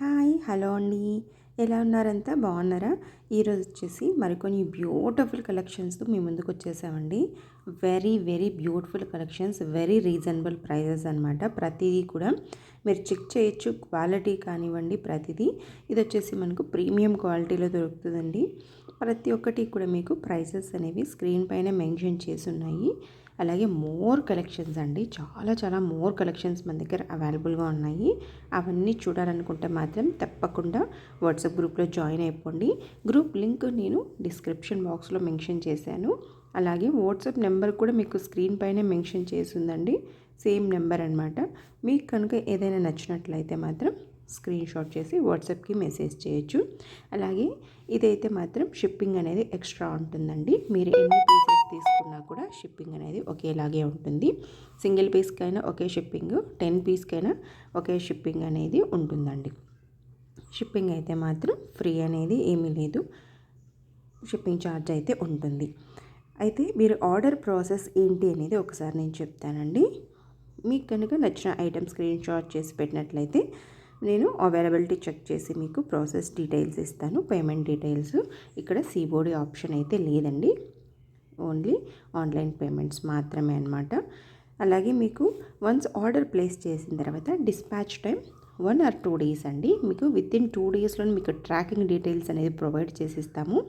Hi hello అండి. ఎలా ఉన్నారంతా బాగున్నారా? ఈరోజు వచ్చేసి మరికొన్ని బ్యూటిఫుల్ కలెక్షన్స్తో మీ ముందుకు వచ్చేసామండి. Very very beautiful collections, very reasonable prices అనమాట. ప్రతిదీ కూడా మీరు చెక్ చేయొచ్చు, క్వాలిటీ కానివ్వండి ప్రతిదీ. ఇది వచ్చేసి మనకు ప్రీమియం క్వాలిటీలో దొరుకుతుందండి. ప్రతి ఒక్కటి కూడా మీకు ప్రైజెస్ అనేవి స్క్రీన్ పైన మెన్షన్ చేసి ఉన్నాయి. అలాగే మోర్ కలెక్షన్స్ అండి, చాలా మోర్ కలెక్షన్స్ మన దగ్గర అవైలబుల్గా ఉన్నాయి. అవన్నీ చూడాలనుకుంటే మాత్రం తప్పకుండా వాట్సాప్ గ్రూప్లో జాయిన్ అయిపోండి. గ్రూప్ లింక్ నేను డిస్క్రిప్షన్ బాక్స్లో మెన్షన్ చేశాను. అలాగే వాట్సాప్ నెంబర్ కూడా మీకు స్క్రీన్ పైనే మెన్షన్ చేసి ఉందండి. సేమ్ నెంబర్ అనమాట. మీకు కనుక ఏదైనా నచ్చినట్లయితే మాత్రం స్క్రీన్ షాట్ చేసి వాట్సాప్కి మెసేజ్ చేయొచ్చు. అలాగే ఇదైతే మాత్రం షిప్పింగ్ అనేది ఎక్స్ట్రా ఉంటుందండి. మీరు ఎన్ని పీసెస్ తీసుకున్నా కూడా షిప్పింగ్ అనేది ఒకేలాగే ఉంటుంది. సింగిల్ పీస్కైనా ఒకే షిప్పింగ్, 10 పీస్కైనా ఒకే షిప్పింగ్ అనేది ఉంటుందండి. షిప్పింగ్ అయితే మాత్రం ఫ్రీ అనేది ఏమీ లేదు, షిప్పింగ్ ఛార్జ్ అయితే ఉంటుంది. అయితే మీరు ఆర్డర్ ప్రాసెస్ ఏంటి అనేది ఒకసారి నేను చెప్తానండి. మీకు కనుక నచ్చిన ఐటమ్ స్క్రీన్ షాట్ చేసి పెట్టినట్లయితే నేను అవైలబిలిటీ చెక్ చేసి మీకు ప్రాసెస్ డీటెయిల్స్ ఇస్తాను. పేమెంట్ డీటెయిల్స్ ఇక్కడ సిఓడి ఆప్షన్ అయితే లేదండి, ఓన్లీ ఆన్లైన్ పేమెంట్స్ మాత్రమే అనమాట. అలాగే మీకు వన్స్ ఆర్డర్ ప్లేస్ చేసిన తర్వాత డిస్పాచ్ టైం 1 or 2 days అండి. మీకు వితిన్ 2 daysలో మీకు ట్రాకింగ్ డీటెయిల్స్ అనేది ప్రొవైడ్ చేసిస్తాము.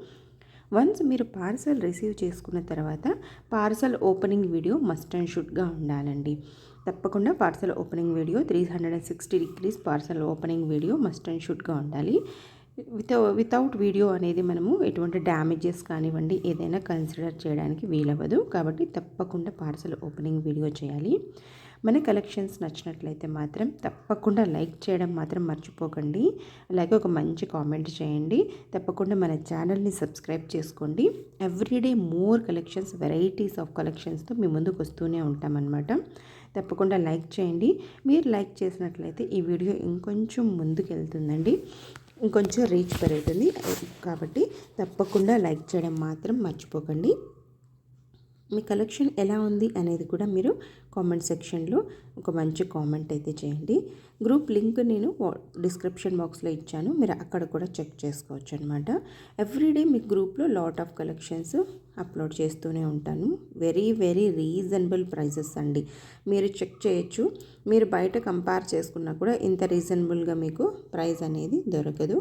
వన్స్ మీరు పార్సల్ రిసీవ్ చేసుకున్న తర్వాత parcel opening video must and షుడ్గా ఉండాలండి. తప్పకుండా parcel opening video 360 degrees parcel opening video must and షుడ్గా ఉండాలి. వితౌట్ వీడియో అనేది మనము ఎటువంటి డ్యామేజెస్ కానివ్వండి ఏదైనా కన్సిడర్ చేయడానికి వీలవ్వదు. కాబట్టి తప్పకుండా పార్సల్ ఓపెనింగ్ వీడియో చేయాలి. మన కలెక్షన్స్ నచ్చినట్లయితే మాత్రం తప్పకుండా లైక్ చేయడం మాత్రం మర్చిపోకండి. అలాగే ఒక మంచి కామెంట్ చేయండి. తప్పకుండా మన ఛానల్ని సబ్స్క్రైబ్ చేసుకోండి. Everyday more collections, varieties of కలెక్షన్స్తో మీ ముందుకు వస్తూనే ఉంటామన్నమాట. తప్పకుండా లైక్ చేయండి. మీరు లైక్ చేసినట్లయితే ఈ వీడియో ఇంకొంచెం ముందుకు వెళ్తుందండి, ఇంకొంచెం రీచ్ పెరుగుతుంది. కాబట్టి తప్పకుండా లైక్ చేయడం మాత్రం మర్చిపోకండి. మీ కలెక్షన్ ఎలా ఉంది అనేది కూడా మీరు కామెంట్ సెక్షన్లో ఒక మంచి కామెంట్ అయితే చేయండి. గ్రూప్ లింక్ నేను డిస్క్రిప్షన్ బాక్స్లో ఇచ్చాను, మీరు అక్కడ కూడా చెక్ చేసుకోవచ్చు అనమాట. ఎవ్రీడే మీ గ్రూప్లో లాట్ ఆఫ్ కలెక్షన్స్ అప్లోడ్ చేస్తూనే ఉంటాను. వెరీ వెరీ రీజనబుల్ ప్రైజెస్ అండి, మీరు చెక్ చేయొచ్చు. మీరు బయట కంపేర్ చేసుకున్నా కూడా ఇంత రీజనబుల్గా మీకు ప్రైస్ అనేది దొరకదు.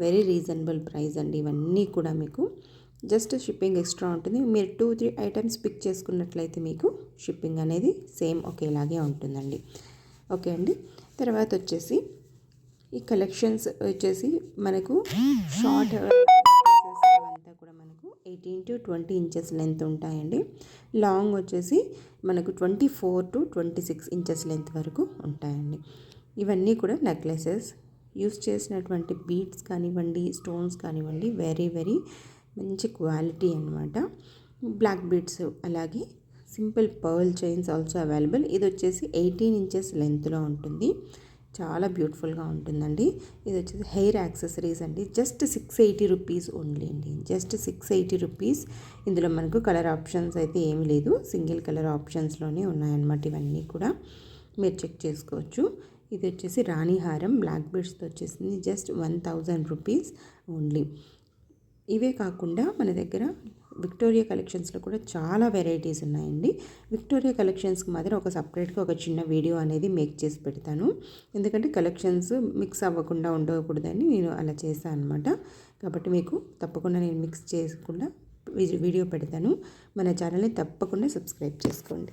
వెరీ రీజనబుల్ ప్రైస్ అండి. ఇవన్నీ కూడా మీకు జస్ట్ షిప్పింగ్ ఎక్స్ట్రా ఉంటుంది. మీరు 2-3 ఐటమ్స్ పిక్ చేసుకున్నట్లయితే మీకు షిప్పింగ్ అనేది సేమ్ ఒకేలాగే ఉంటుందండి. ఓకే అండి. తర్వాత వచ్చేసి ఈ కలెక్షన్స్ వచ్చేసి మనకు షార్ట్ అవంతా కూడా మనకు 18 to 20 inches లెంత్ ఉంటాయండి. లాంగ్ వచ్చేసి మనకు 24 to 26 inches లెంత్ వరకు ఉంటాయండి. ఇవన్నీ కూడా నెక్లెసెస్. యూస్ చేసినటువంటి బీడ్స్ కానివ్వండి, స్టోన్స్ కానివ్వండి, వెరీ వెరీ మంచి క్వాలిటీ అనమాట. బ్లాక్ బీడ్స్, అలాగే simple pearl chains also available. ఇది వచ్చేసి 18 inches లెంత్లో ఉంటుంది. చాలా బ్యూటిఫుల్గా ఉంటుందండి. ఇది వచ్చేసి హెయిర్ యాక్సెసరీస్ అండి. జస్ట్ 680 rupees ఓన్లీ అండి, జస్ట్ 680 rupees. ఇందులో మనకు కలర్ ఆప్షన్స్ అయితే ఏమీ లేదు, సింగిల్ కలర్ ఆప్షన్స్లోనే ఉన్నాయన్నమాట. ఇవన్నీ కూడా మీరు చెక్ చేసుకోవచ్చు. ఇది వచ్చేసి రాణి హారం బ్లాక్ బీడ్స్తో వచ్చేసింది. Just 1000 rupees only. ఇవే కాకుండా మన దగ్గర విక్టోరియా కలెక్షన్స్లో కూడా చాలా వెరైటీస్ ఉన్నాయండి. విక్టోరియా కలెక్షన్స్కి మాత్రం ఒక సపరేట్గా ఒక చిన్న వీడియో అనేది మేక్ చేసి పెడతాను. ఎందుకంటే కలెక్షన్స్ మిక్స్ అవ్వకుండా ఉండకూడదని నేను అలా చేశాను అనమాట. కాబట్టి మీకు తప్పకుండా నేను మిక్స్ చేయకుండా వీడియో పెడతాను. మన ఛానల్ని తప్పకుండా సబ్స్క్రైబ్ చేసుకోండి.